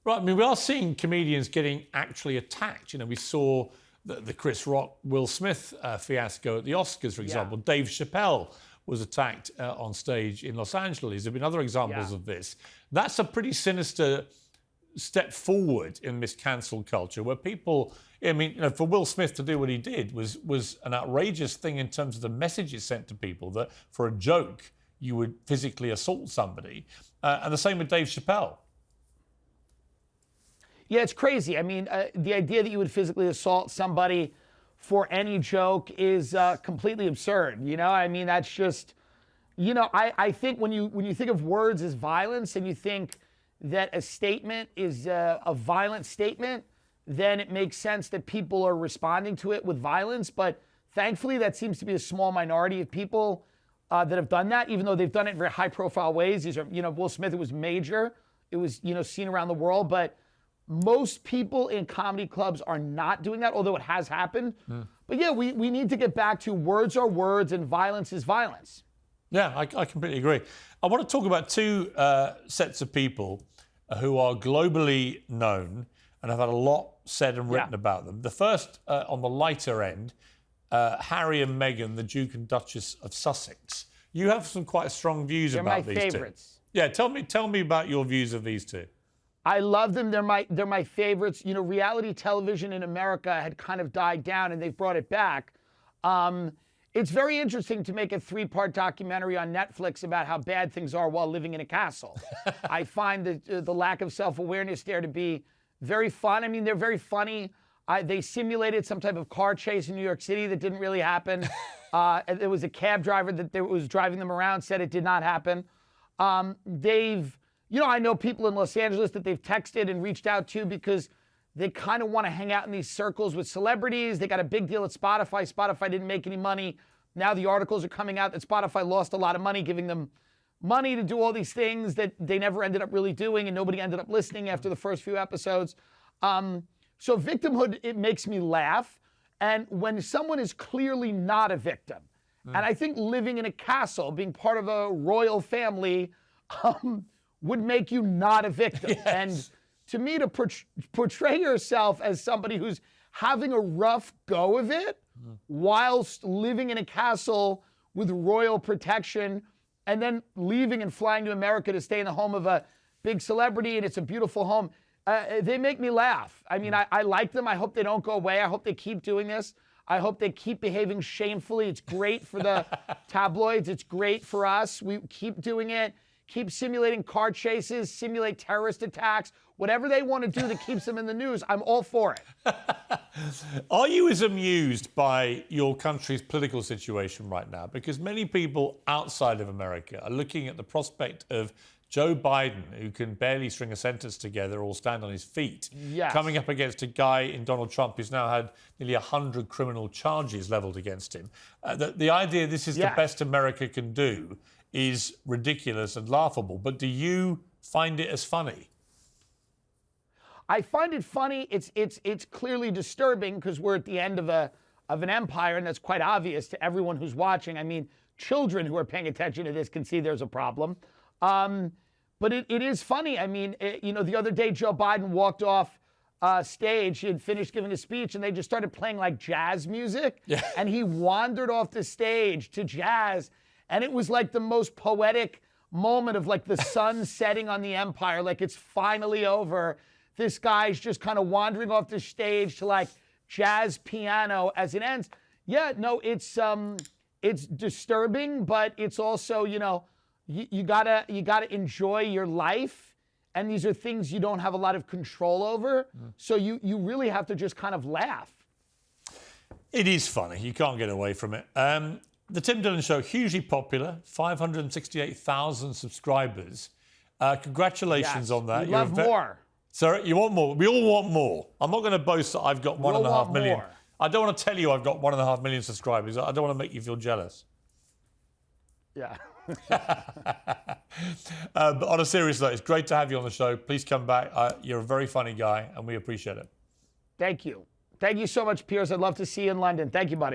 Right, I mean, we are seeing comedians getting actually attacked. You know, we saw the Chris Rock, Will Smith fiasco at the Oscars, for example. Dave Chappelle was attacked on stage in Los Angeles. There have been other examples of this. That's a pretty sinister step forward in this cancel culture where people, I mean, you know, for Will Smith to do what he did was an outrageous thing in terms of the message it sent to people that for a joke, you would physically assault somebody. And the same with Dave Chappelle. Yeah, it's crazy. I mean, the idea that you would physically assault somebody for any joke is completely absurd. You know, I mean, that's just, you know, I think when you think of words as violence and you think that a statement is a violent statement, then it makes sense that people are responding to it with violence. But thankfully, that seems to be a small minority of people that have done that, even though they've done it in very high-profile ways. These are, you know, Will Smith, it was major. It was, you know, seen around the world. But most people in comedy clubs are not doing that, although it has happened. But yeah, we need to get back to words are words and violence is violence. Yeah, I completely agree. I want to talk about two sets of people who are globally known and have had a lot said and written about them. The first, on the lighter end, Harry and Meghan, the Duke and Duchess of Sussex. You have some quite strong views about these two. They're my favorites. Yeah, tell me about your views of these two. I love them. They're my favorites. You know, reality television in America had kind of died down, and they've brought it back. It's very interesting to make a 3-part documentary on Netflix about how bad things are while living in a castle. I find the lack of self-awareness there to be very fun. I mean, they're very funny. They simulated some type of car chase in New York City that didn't really happen. There was a cab driver that was driving them around, said it did not happen. You know, I know people in Los Angeles that they've texted and reached out to because they kind of want to hang out in these circles with celebrities. They got a big deal at Spotify. Spotify didn't make any money. Now the articles are coming out that Spotify lost a lot of money, giving them money to do all these things that they never ended up really doing, and nobody ended up listening after the first few episodes. So victimhood, it makes me laugh. And when someone is clearly not a victim, and I think living in a castle, being part of a royal family, would make you not a victim. Yes. And to me, to portray yourself as somebody who's having a rough go of it whilst living in a castle with royal protection and then leaving and flying to America to stay in the home of a big celebrity, and it's a beautiful home, they make me laugh. I mean, I like them. I hope they don't go away. I hope they keep doing this. I hope they keep behaving shamefully. It's great for the tabloids. It's great for us. We keep doing it. Keep simulating car chases, simulate terrorist attacks, whatever they want to do that keeps them in the news, I'm all for it. Are you as amused by your country's political situation right now? Because many people outside of America are looking at the prospect of Joe Biden, who can barely string a sentence together or stand on his feet, coming up against a guy in Donald Trump who's now had nearly 100 criminal charges leveled against him. The idea this is the best America can do is ridiculous and laughable. But do you find it as funny? I find it funny. It's clearly disturbing because we're at the end of an empire, and that's quite obvious to everyone who's watching. I mean, children who are paying attention to this can see there's a problem. But it is funny. I mean, you know, the other day Joe Biden walked off stage. He had finished giving a speech, and they just started playing like jazz music. And he wandered off the stage to jazz. And it was like the most poetic moment of like the sun setting on the empire, like it's finally over. This guy's just kind of wandering off the stage to like jazz piano as it ends. Yeah, no, it's disturbing, but it's also, you know, you gotta enjoy your life. And these are things you don't have a lot of control over. So you really have to just kind of laugh. It is funny. You can't get away from it. The Tim Dillon Show, hugely popular, 568,000 subscribers. Congratulations on that. We love more. Sorry, you want more? We all want more. I'm not going to boast that I've got 1.5 million. More. I don't want to tell you I've got 1.5 million subscribers. I don't want to make you feel jealous. Yeah. But on a serious note, it's great to have you on the show. Please come back. You're a very funny guy, and we appreciate it. Thank you. Thank you so much, Piers. I'd love to see you in London. Thank you, buddy.